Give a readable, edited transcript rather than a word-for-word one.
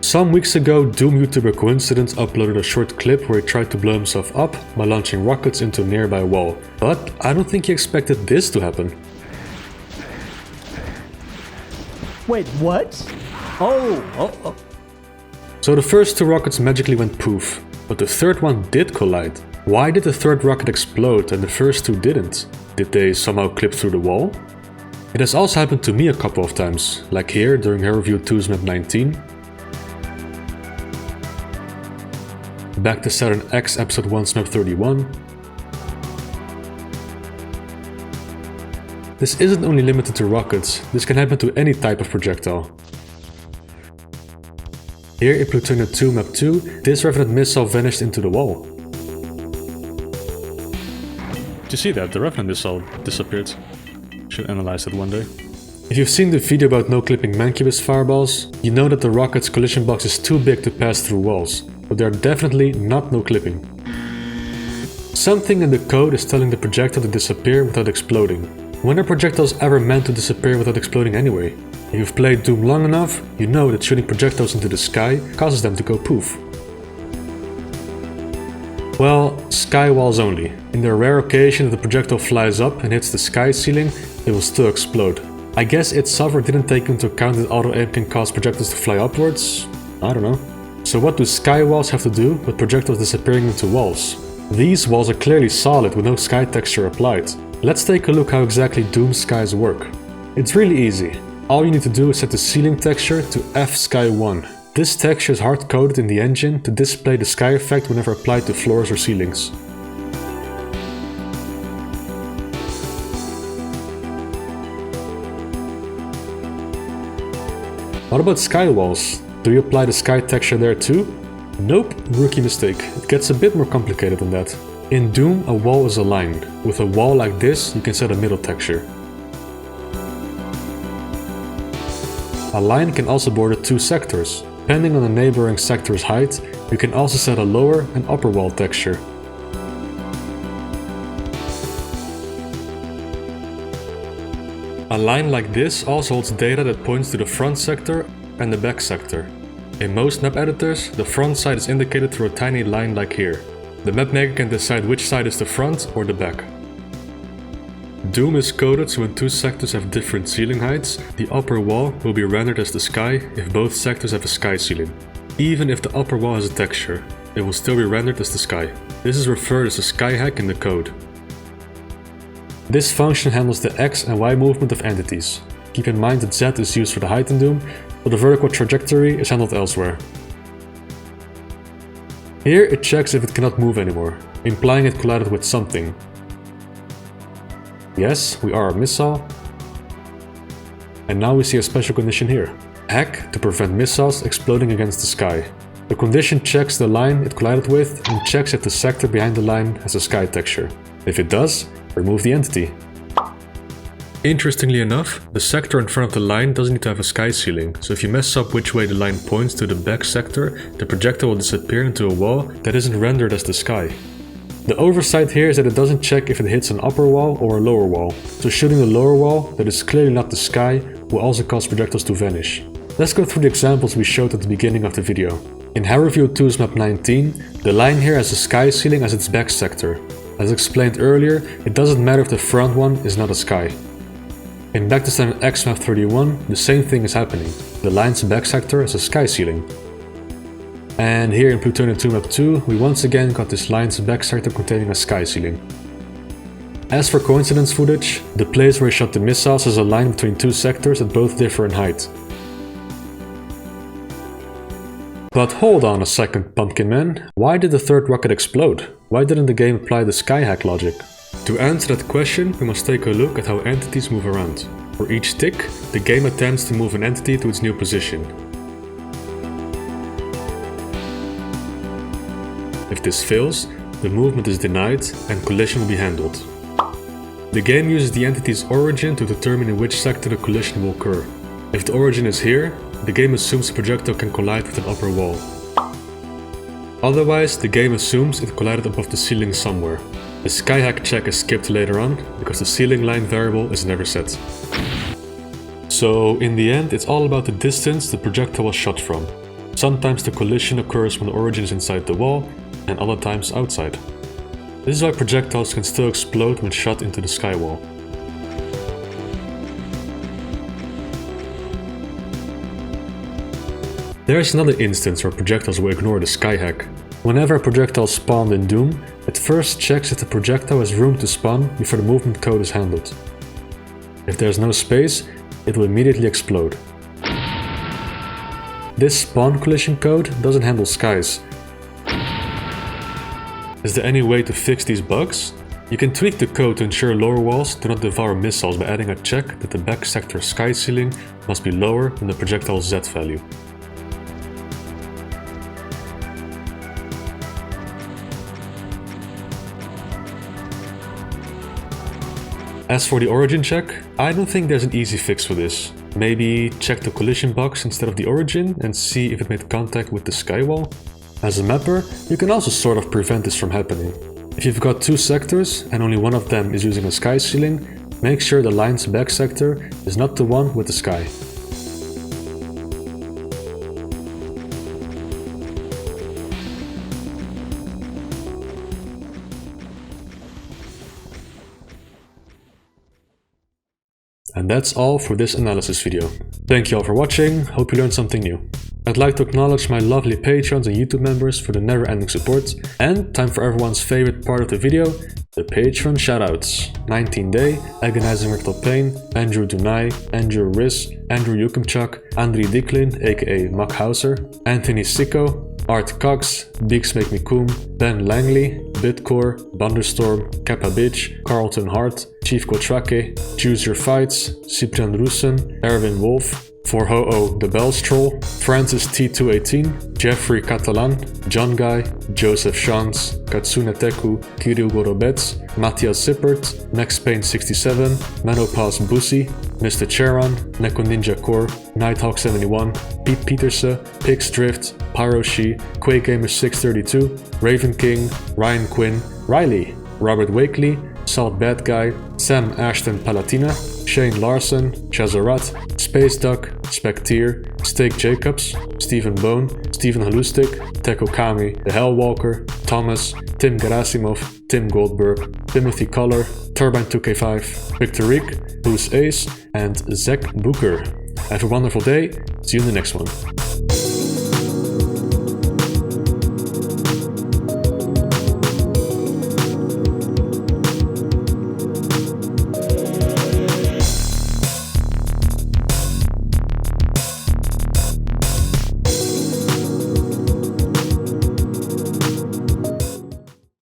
Some weeks ago, Doom YouTuber Coincident uploaded a short clip where he tried to blow himself up by launching rockets into a nearby wall, but I don't think he expected this to happen. Wait, what? Oh. So the first two rockets magically went poof, but the third one did collide. Why did the third rocket explode and the first two didn't? Did they somehow clip through the wall? It has also happened to me a couple of times, like here during Hero Review 2's map 19, back to Saturn X episode 1's map 31. This isn't only limited to rockets, this can happen to any type of projectile. Here in Plutonium 2 map 2, this Revenant missile vanished into the wall. Did you see that? The Revenant missile disappeared. Should analyze it one day. If you've seen the video about no clipping Mancubus fireballs, you know that the rocket's collision box is too big to pass through walls, but they are definitely not no clipping. Something in the code is telling the projectile to disappear without exploding. When are projectiles ever meant to disappear without exploding anyway? If you've played Doom long enough, you know that shooting projectiles into the sky causes them to go poof. Well, sky walls only. In the rare occasion that the projectile flies up and hits the sky ceiling, it will still explode. I guess its software didn't take into account that auto-aim can cause projectiles to fly upwards? I don't know. So what do sky walls have to do with projectiles disappearing into walls? These walls are clearly solid with no sky texture applied. Let's take a look how exactly Doom skies work. It's really easy. All you need to do is set the ceiling texture to F-Sky1. This texture is hard-coded in the engine to display the sky effect whenever applied to floors or ceilings. What about sky walls? Do you apply the sky texture there too? Nope, rookie mistake. It gets a bit more complicated than that. In Doom, a wall is a line. With a wall like this, you can set a middle texture. A line can also border two sectors. Depending on the neighboring sector's height, you can also set a lower and upper wall texture. A line like this also holds data that points to the front sector and the back sector. In most map editors, the front side is indicated through a tiny line like here. The mapmaker can decide which side is the front or the back. Doom is coded so when two sectors have different ceiling heights, the upper wall will be rendered as the sky if both sectors have a sky ceiling. Even if the upper wall has a texture, it will still be rendered as the sky. This is referred as a sky hack in the code. This function handles the X and Y movement of entities. Keep in mind that Z is used for the height in Doom, but the vertical trajectory is handled elsewhere. Here it checks if it cannot move anymore, implying it collided with something. Yes, we are a missile. And now we see a special condition here. Hack to prevent missiles exploding against the sky. The condition checks the line it collided with and checks if the sector behind the line has a sky texture. If it does, remove the entity. Interestingly enough, the sector in front of the line doesn't need to have a sky ceiling, so if you mess up which way the line points to the back sector, the projectile will disappear into a wall that isn't rendered as the sky. The oversight here is that it doesn't check if it hits an upper wall or a lower wall, so shooting the lower wall that is clearly not the sky will also cause projectiles to vanish. Let's go through the examples we showed at the beginning of the video. In Hero Review 2's map 19, the line here has a sky ceiling as its back sector. As explained earlier, it doesn't matter if the front one is not a sky. In Back to Saturn X map 31, the same thing is happening. The line's back sector has a sky ceiling. And here in Plutonium 2 map 2, we once again got this line's back sector containing a sky ceiling. As for coincidence footage, the place where he shot the missiles has a line between two sectors that both differ in height. But hold on a second, Pumpkin Man. Why did the third rocket explode? Why didn't the game apply the sky hack logic? To answer that question, we must take a look at how entities move around. For each tick, the game attempts to move an entity to its new position. If this fails, the movement is denied and collision will be handled. The game uses the entity's origin to determine in which sector the collision will occur. If the origin is here, the game assumes the projectile can collide with an upper wall. Otherwise, the game assumes it collided above the ceiling somewhere. The sky hack check is skipped later on, because the ceiling line variable is never set. So, in the end, it's all about the distance the projectile was shot from. Sometimes the collision occurs when the origin is inside the wall, and other times outside. This is why projectiles can still explode when shot into the skywall. There is another instance where projectiles will ignore the skyhack. Whenever a projectile spawned in Doom, it first checks if the projectile has room to spawn before the movement code is handled. If there is no space, it will immediately explode. This spawn collision code doesn't handle skies. Is there any way to fix these bugs? You can tweak the code to ensure lower walls do not devour missiles by adding a check that the back sector sky ceiling must be lower than the projectile's Z value. As for the origin check, I don't think there's an easy fix for this. Maybe check the collision box instead of the origin and see if it made contact with the skywall? As a mapper, you can also sort of prevent this from happening. If you've got two sectors and only one of them is using a sky ceiling, make sure the line's back sector is not the one with the sky. And that's all for this analysis video. Thank you all for watching, hope you learned something new. I'd like to acknowledge my lovely patrons and YouTube members for the never-ending support, and time for everyone's favorite part of the video, the patron shoutouts. 19 Day, Agonizing Rectal Pain, Andrew Dunai, Andrew Riz, Andrew Yukimchuk, Andriy Diklin aka Mac Hauser, Anthony Sicko, Art Cox, Beaks Make Me Coom, Ben Langley, Bitcore, Bunderstorm, Kappa Bitch, Carlton Hart, Chief Kotrake, Choose Your Fights, Cyprian Russen, Erwin Wolf, For Ho-Oh the Bells Troll, Francis T218, Jeffrey Catalan, John Guy, Joseph Shans, Katsune Teku, Kirill Gorobets, Matthias Zippert, Max Payne 67, Menopause Bussy, Mr. Charon, Neko Ninja Core, Nighthawk 71, Pete Peterse, Pix Drift, Pyroshi, Quake Gamer 632, Raven King, Ryan Quinn, Riley, Robert Wakely, Salt Bad Guy, Sam Ashton Palatina, Shane Larson, Chazarat, Space Duck, Specteer, Steak Jacobs, Stephen Bone, Stephen Halustik, Teko Kami, The Hellwalker, Thomas, Tim Gerasimov, Tim Goldberg, Timothy Collar, Turbine 2K5, Victor Rick, Bruce Ace, and Zach Booker. Have a wonderful day, see you in the next one.